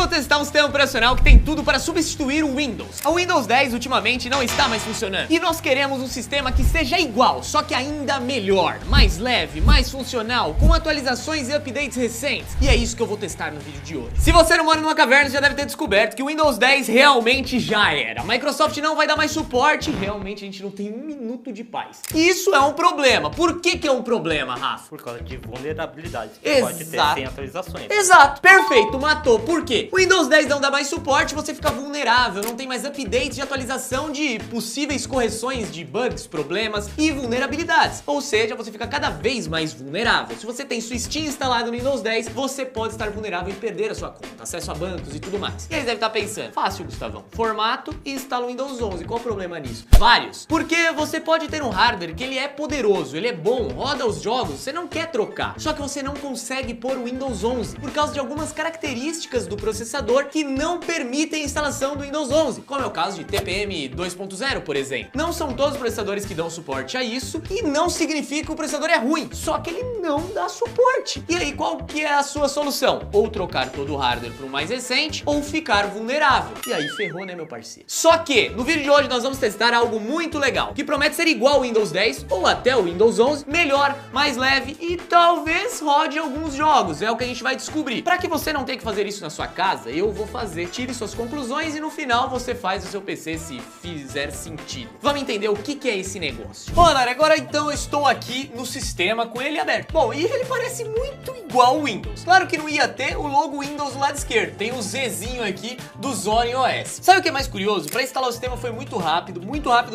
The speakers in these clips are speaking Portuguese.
vou testar um sistema operacional que tem tudo para substituir o Windows. O Windows 10 ultimamente não está mais funcionando e nós queremos um sistema que seja igual, só que ainda melhor, mais leve, mais funcional, com atualizações e updates recentes. E é isso que eu vou testar no vídeo de hoje. Se você não mora numa caverna, já deve ter descoberto que o Windows 10 realmente já era. A Microsoft não vai dar mais suporte, realmente a gente não tem um minuto de paz. E isso é um problema. Por que é um problema, Rafa? Por causa de vulnerabilidade. Exato. Pode ter sem atualizações. Exato, perfeito, matou. Por quê? O Windows 10 não dá mais suporte, você fica vulnerável, não tem mais updates de atualização de possíveis correções de bugs, problemas e vulnerabilidades. Ou seja, você fica cada vez mais vulnerável. Se você tem sua Steam instalada no Windows 10, você pode estar vulnerável e perder a sua conta, acesso a bancos e tudo mais. E aí deve estar pensando, fácil, Gustavão, formato e instala o Windows 11. Qual o problema nisso? Vários. Porque você pode ter um hardware que ele é poderoso, ele é bom, roda os jogos, você não quer trocar. Só que você não consegue pôr o Windows 11 por causa de algumas características do processador que não permitem a instalação do Windows 11, como é o caso de TPM 2.0, por exemplo. Não são todos os processadores que dão suporte a isso e não significa que o processador é ruim, só que ele não dá suporte. E aí qual que é a sua solução? Ou trocar todo o hardware para um mais recente ou ficar vulnerável. E aí ferrou, né, meu parceiro? Só que no vídeo de hoje nós vamos testar algo muito legal, que promete ser igual ao Windows 10 ou até o Windows 11, melhor, mais leve e talvez rode alguns jogos, é o que a gente vai descobrir. Para que você não tenha que fazer isso na sua casa, eu vou fazer, tire suas conclusões e no final você faz o seu PC se fizer sentido. Vamos entender o que é esse negócio. Bom, galera, agora então eu estou aqui no sistema com ele aberto. Bom, e ele parece muito igual ao Windows. Claro que não ia ter o logo Windows do lado esquerdo, tem o Zzinho aqui do Zorin OS. Sabe o que é mais curioso? Para instalar o sistema foi muito rápido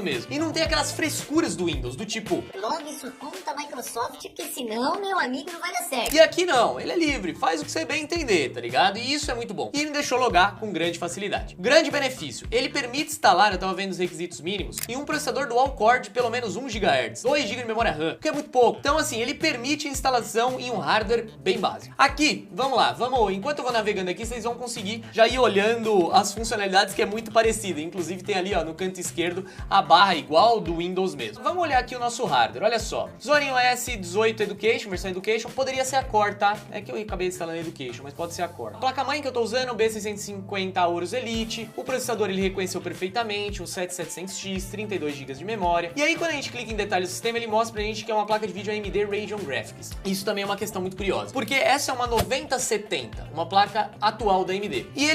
mesmo. E não tem aquelas frescuras do Windows, do tipo... logue sua conta Microsoft, porque senão, meu amigo, não vai dar certo. E aqui não, ele é livre, faz o que você bem entender, tá ligado? E isso é muito bom. E me deixou logar com grande facilidade. Grande benefício, ele permite instalar, eu tava vendo os requisitos mínimos, em um processador dual core de pelo menos 1 GHz, 2 GB de memória RAM, que é muito pouco. Então assim, ele permite a instalação em um hardware bem básico. Aqui, vamos lá, enquanto eu vou navegando aqui, vocês vão conseguir já ir olhando as funcionalidades que é muito parecida. Inclusive tem ali, ó, no canto esquerdo, a barra igual do Windows mesmo. Vamos olhar aqui o nosso hardware, olha só. Zorin OS 18 Education, versão Education, poderia ser a Core, tá? É que eu acabei instalando Education, mas pode ser a Core. A placa-mãe que eu tô usando, o B650 Aorus Elite. O processador ele reconheceu perfeitamente, o 7700X, 32 GB de memória. E aí quando a gente clica em detalhes do sistema, ele mostra pra gente que é uma placa de vídeo AMD Radeon Graphics. Isso também é uma questão muito curiosa, porque essa é uma 9070, uma placa atual da AMD. E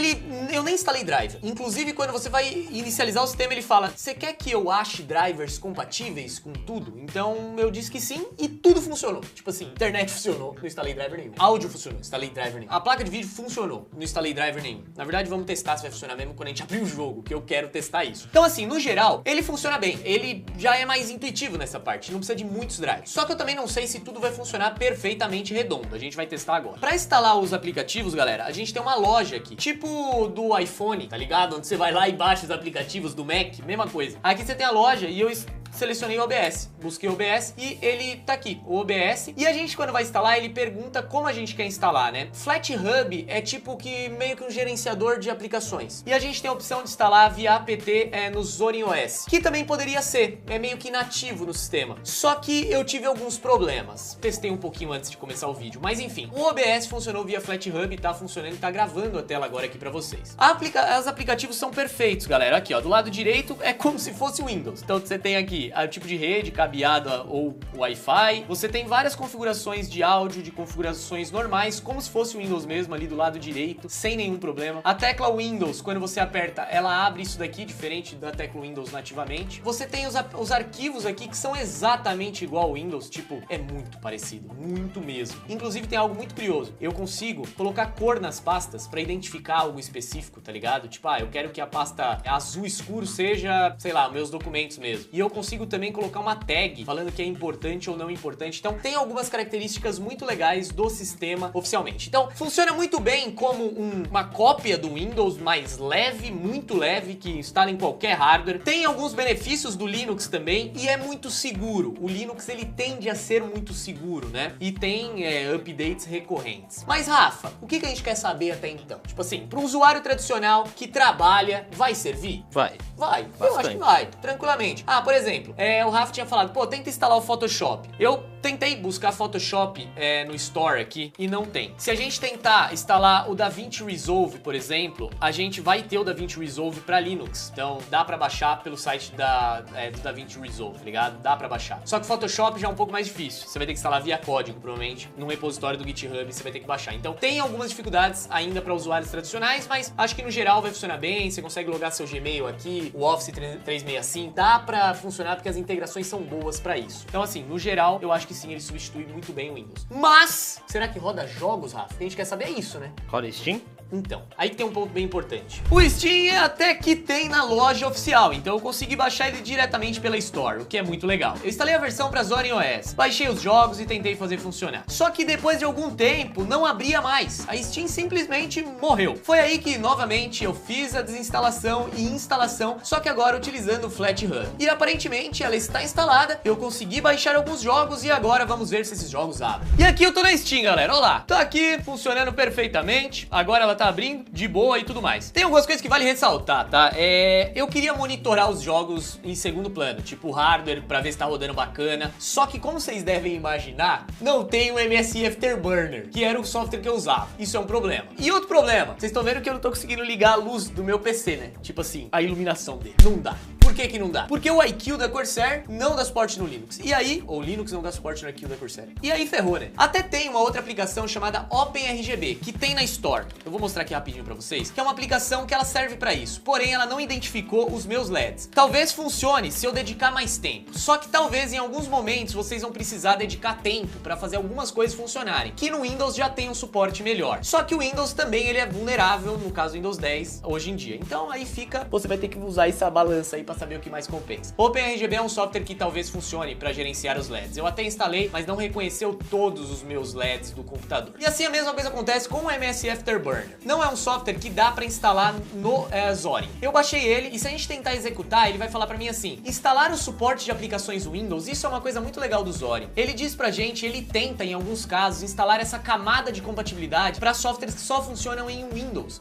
eu nem instalei driver. Inclusive quando você vai inicializar o sistema, ele fala, você quer que eu ache drivers compatíveis com tudo? Então eu disse que sim e tudo funcionou. Tipo assim, internet funcionou, não instalei driver nenhum. Áudio funcionou, não instalei driver nenhum. A placa de vídeo funcionou, não instalei driver nenhum. Na verdade, vamos testar se vai funcionar mesmo quando a gente abrir o jogo, que eu quero testar isso. Então assim, no geral, ele funciona bem. Ele já é mais intuitivo nessa parte, não precisa de muitos drivers. Só que eu também não sei se tudo vai funcionar perfeitamente redondo. A gente vai testar agora. Pra instalar os aplicativos, galera, a gente tem uma loja aqui, tipo do iPhone, tá ligado? Onde você vai lá e baixa os aplicativos do Mac, mesma coisa. Aqui você tem a loja e eu selecionei o OBS, busquei o OBS e ele tá aqui, o OBS. E a gente, quando vai instalar, ele pergunta como a gente quer instalar, né? FlatHub é tipo que meio que um gerenciador de aplicações. E a gente tem a opção de instalar via apt no Zorin OS, que também poderia ser, é meio que nativo no sistema. Só que eu tive alguns problemas. Testei um pouquinho antes de começar o vídeo, mas enfim. O OBS funcionou via FlatHub, tá funcionando e tá gravando a tela agora aqui pra vocês. Os aplicativos são perfeitos, galera. Aqui, ó, do lado direito é como se fosse o Windows. Então você tem aqui o tipo de rede, cabeada ou Wi-Fi. Você tem várias configurações de áudio, de configurações normais, como se fosse o Windows mesmo ali do lado direito, sem nenhum problema. A tecla Windows, quando você aperta, ela abre isso daqui, diferente da tecla Windows nativamente. Você tem os arquivos aqui que são exatamente igual ao Windows, tipo, é muito parecido, muito mesmo. Inclusive tem algo muito curioso, eu consigo colocar cor nas pastas pra identificar algo específico, tá ligado? Tipo, eu quero que a pasta azul escuro seja, sei lá, meus documentos mesmo. E eu consigo também colocar uma tag falando que é importante ou não importante. Então tem algumas características muito legais do sistema oficialmente. Então funciona muito bem como uma cópia do Windows, mais leve, muito leve, que instala em qualquer hardware. Tem alguns benefícios do Linux também e é muito seguro. O Linux ele tende a ser muito seguro, né? E tem updates recorrentes. Mas Rafa, o que a gente quer saber até então? Tipo assim, para um usuário tradicional que trabalha, vai servir? Vai. Eu acho que vai, tranquilamente. Por exemplo, exemplo, o Rafa tinha falado, pô, tenta instalar o Photoshop. Eu tentei buscar Photoshop no Store aqui e não tem. Se a gente tentar instalar o DaVinci Resolve, por exemplo, a gente vai ter o DaVinci Resolve para Linux. Então dá para baixar pelo site do DaVinci Resolve, tá ligado? Dá para baixar. Só que o Photoshop já é um pouco mais difícil. Você vai ter que instalar via código, provavelmente, num repositório do GitHub, você vai ter que baixar. Então tem algumas dificuldades ainda para usuários tradicionais, mas acho que no geral vai funcionar bem. Você consegue logar seu Gmail aqui, o Office 365, dá para funcionar porque as integrações são boas para isso. Então assim, no geral, eu acho que sim, ele substitui muito bem o Windows. Mas, será que roda jogos, Rafa? O que a gente quer saber é isso, né? Roda Steam? Então, aí que tem um ponto bem importante. O Steam até que tem na loja oficial, então eu consegui baixar ele diretamente pela Store, o que é muito legal. Eu instalei a versão para Zorin OS, baixei os jogos e tentei fazer funcionar. Só que depois de algum tempo, não abria mais. A Steam simplesmente morreu. Foi aí que, novamente, eu fiz a desinstalação e instalação, só que agora utilizando o FlatRun. E aparentemente ela está instalada, eu consegui baixar alguns jogos e agora vamos ver se esses jogos abrem. E aqui eu tô na Steam, galera, olha lá. Tô aqui, funcionando perfeitamente. Agora ela tá abrindo de boa e tudo mais. Tem algumas coisas que vale ressaltar, tá? Eu queria monitorar os jogos em segundo plano, tipo hardware, pra ver se tá rodando bacana. Só que, como vocês devem imaginar, não tem o MSI Afterburner, que era o software que eu usava. Isso é um problema. E outro problema, vocês estão vendo que eu não tô conseguindo ligar a luz do meu PC, né? Tipo assim, a iluminação dele. Não dá. Por que que não dá? Porque o iQOO da Corsair não dá suporte no Linux. E aí, ou Linux não dá suporte no iQOO da Corsair. E aí ferrou, né? Até tem uma outra aplicação chamada OpenRGB, que tem na Store. Eu vou mostrar aqui rapidinho pra vocês, que é uma aplicação que ela serve pra isso. Porém, ela não identificou os meus LEDs. Talvez funcione se eu dedicar mais tempo. Só que talvez em alguns momentos vocês vão precisar dedicar tempo pra fazer algumas coisas funcionarem, que no Windows já tem um suporte melhor. Só que o Windows também ele é vulnerável, no caso do Windows 10, hoje em dia. Então aí fica, você vai ter que usar essa balança aí pra saber o que mais compensa. OpenRGB é um software que talvez funcione pra gerenciar os LEDs. Eu até instalei, mas não reconheceu todos os meus LEDs do computador. E assim a mesma coisa acontece com o MSI Afterburner. Não é um software que dá pra instalar no Zorin. Eu baixei ele e se a gente tentar executar, ele vai falar pra mim assim, instalar o suporte de aplicações Windows, isso é uma coisa muito legal do Zorin. Ele diz pra gente, ele tenta em alguns casos instalar essa camada de compatibilidade pra softwares que só funcionam em Windows.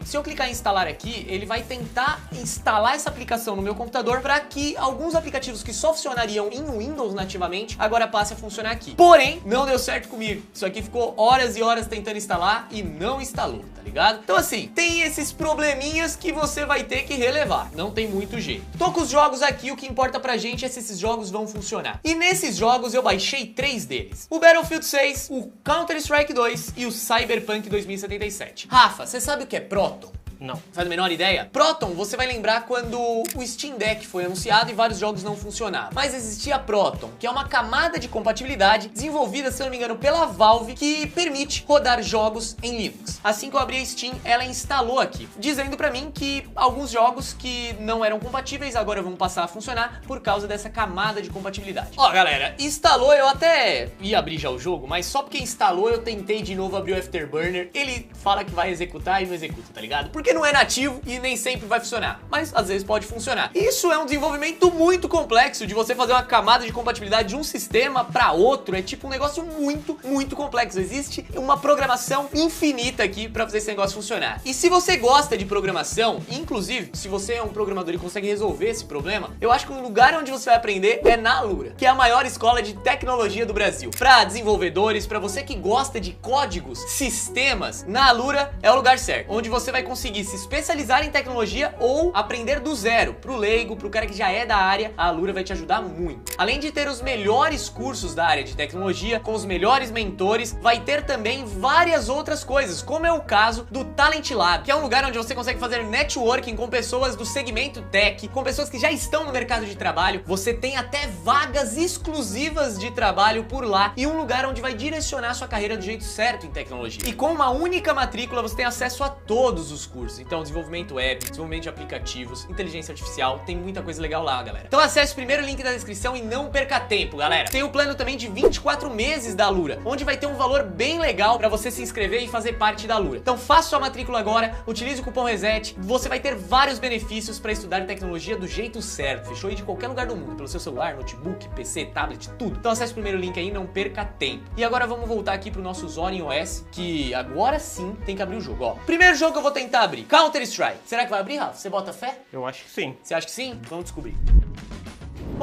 Se eu clicar em instalar aqui, ele vai tentar instalar essa aplicação no meu computador pra que alguns aplicativos que só funcionariam em Windows nativamente, agora passe a funcionar aqui. Porém, não deu certo comigo. Isso aqui ficou horas e horas tentando instalar e não instalou, tá ligado? Então assim, tem esses probleminhas que você vai ter que relevar. Não tem muito jeito. Tô com os jogos aqui, o que importa pra gente é se esses jogos vão funcionar. E nesses jogos eu baixei 3 deles. O Battlefield 6, o Counter-Strike 2 e o Cyberpunk 2077. Rafa, você sabe o que é Proton? Não. Faz a menor ideia? Proton, você vai lembrar quando o Steam Deck foi anunciado e vários jogos não funcionavam. Mas existia a Proton, que é uma camada de compatibilidade desenvolvida, se eu não me engano, pela Valve, que permite rodar jogos em Linux. Assim que eu abri a Steam, ela instalou aqui, dizendo pra mim que alguns jogos que não eram compatíveis agora vão passar a funcionar por causa dessa camada de compatibilidade. Ó, galera, instalou, eu até ia abrir já o jogo, mas só porque instalou eu tentei de novo abrir o Afterburner. Ele fala que vai executar e não executa, tá ligado? Porque não é nativo e nem sempre vai funcionar, mas às vezes pode funcionar. Isso é um desenvolvimento muito complexo de você fazer uma camada de compatibilidade de um sistema para outro, é tipo um negócio muito complexo. Existe uma programação infinita aqui para fazer esse negócio funcionar. E se você gosta de programação, inclusive, se você é um programador e consegue resolver esse problema, eu acho que o lugar onde você vai aprender é na Alura, que é a maior escola de tecnologia do Brasil. Para desenvolvedores, para você que gosta de códigos, sistemas, na Alura é o lugar certo, onde você vai conseguir se especializar em tecnologia ou aprender do zero. Pro leigo, pro cara que já é da área, a Alura vai te ajudar muito. Além de ter os melhores cursos da área de tecnologia, com os melhores mentores, vai ter também várias outras coisas, como é o caso do Talent Lab, que é um lugar onde você consegue fazer networking com pessoas do segmento tech, com pessoas que já estão no mercado de trabalho. Você tem até vagas exclusivas de trabalho por lá e um lugar onde vai direcionar sua carreira do jeito certo em tecnologia. E com uma única matrícula você tem acesso a todos os cursos. Então, desenvolvimento web, desenvolvimento de aplicativos, inteligência artificial, tem muita coisa legal lá, galera. Então acesse o primeiro link da descrição e não perca tempo, galera. Tem o plano também de 24 meses da Alura, onde vai ter um valor bem legal pra você se inscrever e fazer parte da Alura. Então faça sua matrícula agora, utilize o cupom RESET, você vai ter vários benefícios pra estudar tecnologia do jeito certo, fechou? E de qualquer lugar do mundo, pelo seu celular, notebook, PC, tablet, tudo. Então acesse o primeiro link aí e não perca tempo. E agora vamos voltar aqui pro nosso Zorin OS, que agora sim tem que abrir o jogo, ó. Primeiro jogo que eu vou tentar abrir, Counter-Strike. Será que vai abrir, Rafa? Você bota fé? Eu acho que sim. Você acha que sim? Vamos descobrir.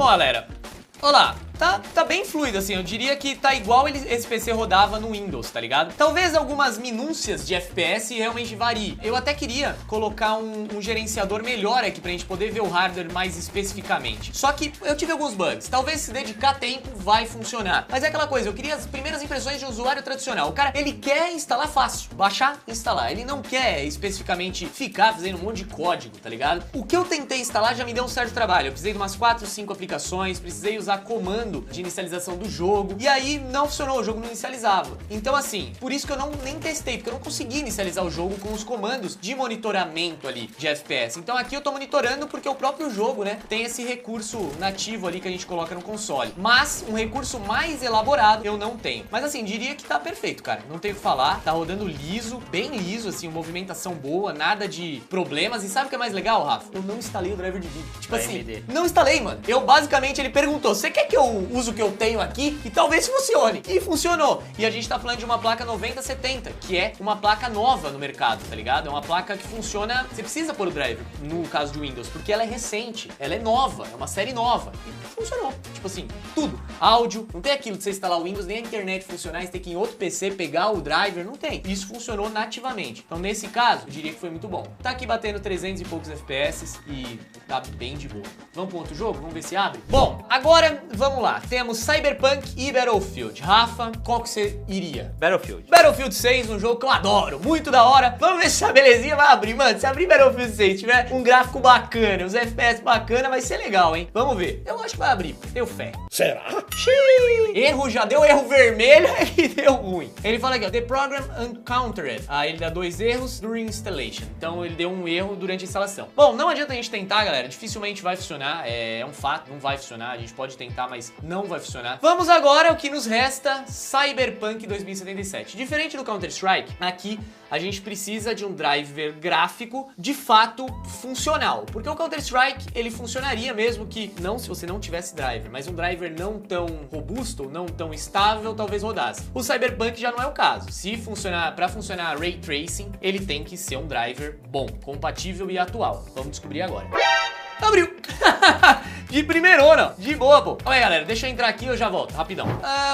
Bom, galera, olha lá. Tá bem fluido, assim, eu diria que tá igual esse PC rodava no Windows, tá ligado? Talvez algumas minúcias de FPS realmente variem. Eu até queria colocar um gerenciador melhor aqui pra gente poder ver o hardware mais especificamente. Só que eu tive alguns bugs. Talvez se dedicar tempo vai funcionar. Mas é aquela coisa, eu queria as primeiras impressões de um usuário tradicional. O cara, ele quer instalar fácil, baixar, instalar. Ele não quer especificamente ficar fazendo um monte de código, tá ligado? O que eu tentei instalar já me deu um certo trabalho. Eu precisei de umas 4, 5 aplicações, precisei usar comando de inicialização do jogo, e aí não funcionou, o jogo não inicializava. Então assim, por isso que eu nem testei, porque eu não consegui inicializar o jogo com os comandos de monitoramento ali de FPS. Então aqui eu tô monitorando porque o próprio jogo, né, tem esse recurso nativo ali que a gente coloca no console. Mas um recurso mais elaborado eu não tenho. Mas assim, diria que tá perfeito, cara. Não tenho o que falar, tá rodando liso, bem liso, assim, movimentação boa, nada de problemas. E sabe o que é mais legal, Rafa? Eu não instalei o driver de vídeo. Tipo assim, não instalei, mano. Eu basicamente, ele perguntou, você quer que eu use o que eu tenho aqui e talvez funcione. E funcionou. E a gente tá falando de uma placa 9070, que é uma placa nova no mercado, tá ligado? É uma placa que funciona, você precisa pôr o driver, no caso de Windows, porque ela é recente, ela é nova, é uma série nova. E funcionou. Tipo assim, tudo. Áudio, não tem aquilo de você instalar o Windows, nem a internet funcionar, você tem que ir em outro PC pegar o driver, não tem. Isso funcionou nativamente. Então nesse caso, eu diria que foi muito bom. Tá aqui batendo 300 e poucos FPS e tá bem de boa. Vamos pro outro jogo? Vamos ver se abre? Bom, agora vamos lá. Temos Cyberpunk e Battlefield. Rafa, qual que você iria? Battlefield. Battlefield 6, um jogo que eu adoro, muito da hora. Vamos ver se essa belezinha vai abrir, mano. Se abrir Battlefield 6, tiver um gráfico bacana, os FPS bacana, vai ser legal, hein? Vamos ver. Eu acho que vai abrir, tenho fé. Será? Xiii. Erro, já deu erro vermelho e deu ruim. Ele fala aqui, ó, the program uncountered. Ele dá 2 erros during installation. Então ele deu um erro durante a instalação. Bom, não adianta a gente tentar, galera. Dificilmente vai funcionar. É um fato, não vai funcionar. A gente pode tentar, mas não vai funcionar. Vamos agora ao que nos resta, Cyberpunk 2077. Diferente do Counter-Strike, aqui a gente precisa de um driver gráfico de fato funcional. Porque o Counter-Strike, ele funcionaria mesmo que não se você não tivesse driver, mas um driver não tão robusto, não tão estável, talvez rodasse. O Cyberpunk já não é o caso. Se funcionar, para funcionar Ray Tracing, ele tem que ser um driver bom, compatível e atual. Vamos descobrir agora. Abriu! De primeirona, de boa, pô. Olha aí, galera, deixa eu entrar aqui e eu já volto, rapidão.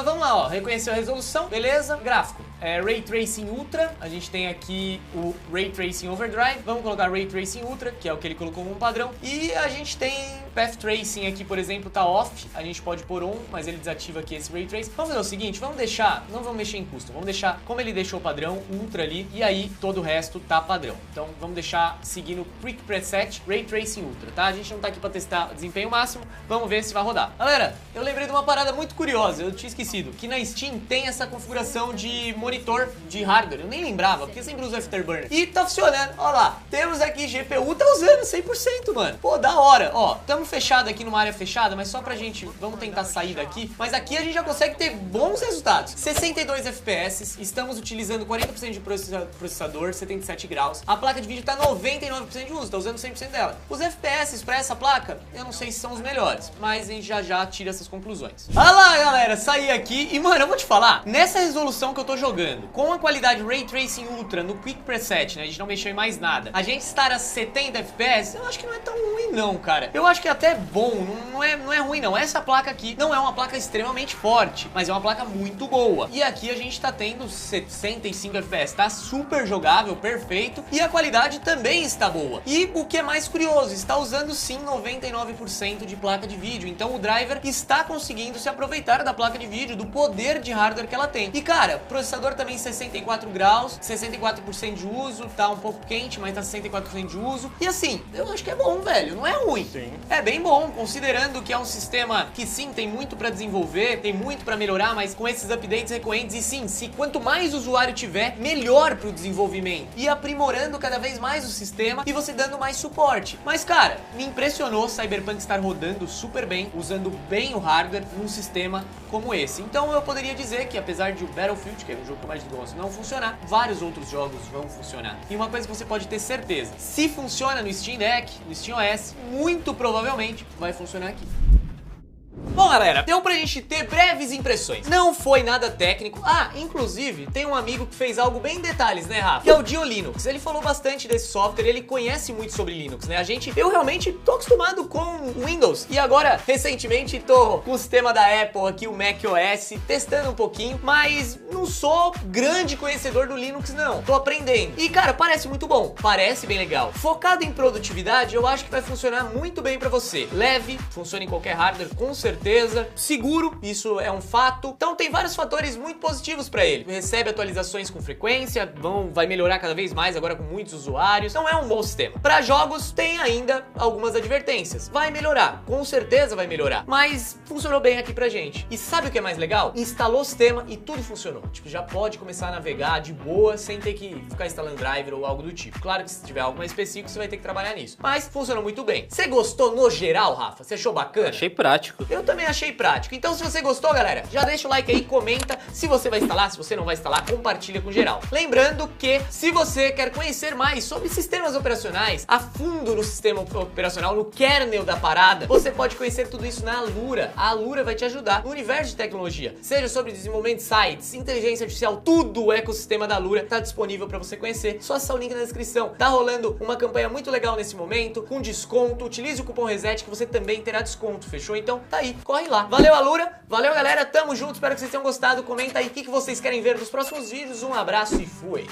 Vamos lá, ó, reconheceu a resolução, beleza, gráfico. Ray Tracing Ultra, a gente tem aqui o Ray Tracing Overdrive, vamos colocar Ray Tracing Ultra, que é o que ele colocou como padrão, e a gente tem Path Tracing aqui, por exemplo, tá off, a gente pode pôr on, mas ele desativa aqui esse Ray Tracing. Vamos fazer o seguinte, vamos deixar, não vamos mexer em custom, vamos deixar como ele deixou o padrão, Ultra ali, e aí todo o resto tá padrão. Então vamos deixar seguindo Quick Preset Ray Tracing Ultra, tá? A gente não tá aqui pra testar desempenho máximo, vamos ver se vai rodar. Galera, eu lembrei de uma parada muito curiosa, eu tinha esquecido, que na Steam tem essa configuração de monitor de hardware, eu nem lembrava, porque sempre uso Afterburner. E tá funcionando, ó lá, temos aqui GPU, tá usando 100%, mano. Pô, da hora, ó, tamo fechado aqui numa área fechada, mas só pra gente, vamos tentar sair daqui, mas aqui a gente já consegue ter bons resultados. 62 FPS, estamos utilizando 40% de processador, 77 graus, a placa de vídeo tá 99% de uso, tá usando 100% dela. Os FPS pra essa placa, eu não sei se são os melhores, mas a gente já tira essas conclusões. Olha lá, galera, saí aqui e, mano, eu vou te falar, nessa resolução que eu tô jogando, com a qualidade Ray Tracing Ultra no Quick Preset, né, a gente não mexeu em mais nada, a gente estar a 70 FPS, eu acho que não é tão ruim não, cara. Eu acho que é até bom, não é ruim não. Essa placa aqui não é uma placa extremamente forte, mas é uma placa muito boa. E aqui a gente tá tendo 65 FPS, tá super jogável, perfeito, e a qualidade também está boa. E o que é mais curioso, está usando sim 99% de placa de vídeo, então o driver está conseguindo se aproveitar da placa de vídeo, do poder de hardware que ela tem. E cara, processador também 64 graus, 64% de uso, tá um pouco quente, mas tá 64% de uso. E assim, eu acho que é bom, velho, não é ruim. Sim. É bem bom, considerando que é um sistema que sim, tem muito pra desenvolver, tem muito pra melhorar, mas com esses updates recorrentes, e sim, se quanto mais usuário tiver, melhor pro desenvolvimento. E aprimorando cada vez mais o sistema e você dando mais suporte. Mas cara, me impressionou Cyberpunk estar rodando super bem, usando bem o hardware num sistema como esse. Então eu poderia dizer que apesar de o Battlefield, que é o jogo que eu mais gosto, não funcionar, vários outros jogos vão funcionar. E uma coisa que você pode ter certeza, se funciona no Steam Deck, no Steam OS, muito provavelmente vai funcionar aqui. Bom, galera, deu pra gente ter breves impressões. Não foi nada técnico. Ah, inclusive, tem um amigo que fez algo bem em detalhes, né, Rafa? Que é o Dio Linux. Ele falou bastante desse software, ele conhece muito sobre Linux, né? Eu realmente tô acostumado com Windows. E agora, recentemente, tô com o sistema da Apple aqui, o macOS, testando um pouquinho, mas não sou grande conhecedor do Linux, não. Tô aprendendo. E, cara, parece muito bom. Parece bem legal. Focado em produtividade, eu acho que vai funcionar muito bem pra você. Leve, funciona em qualquer hardware, com certeza. Seguro, isso é um fato. Então tem vários fatores muito positivos pra ele. Recebe atualizações com frequência, vai melhorar cada vez mais agora com muitos usuários. Então é um bom sistema. Pra jogos, tem ainda algumas advertências. Vai melhorar, com certeza vai melhorar. Mas funcionou bem aqui pra gente. E sabe o que é mais legal? Instalou o sistema e tudo funcionou. Tipo, já pode começar a navegar de boa, sem ter que ficar instalando driver ou algo do tipo. Claro que se tiver algo mais específico, você vai ter que trabalhar nisso. Mas funcionou muito bem. Você gostou no geral, Rafa? Você achou bacana? Achei prático. Eu também achei prático. Então, se você gostou, galera, já deixa o like aí, comenta se você vai instalar, se você não vai instalar, compartilha com geral. Lembrando que, se você quer conhecer mais sobre sistemas operacionais, a fundo no sistema operacional, no kernel da parada, você pode conhecer tudo isso na Alura. A Alura vai te ajudar no universo de tecnologia, seja sobre desenvolvimento de sites, inteligência artificial, tudo o ecossistema da Alura tá disponível para você conhecer. Só acessar o link na descrição. Tá rolando uma campanha muito legal nesse momento, com desconto. Utilize o cupom RESET que você também terá desconto, fechou? Então tá aí, corre lá. Valeu, Alura, valeu, galera, tamo junto, espero que vocês tenham gostado. Comenta aí o que vocês querem ver nos próximos vídeos. Um abraço e fui!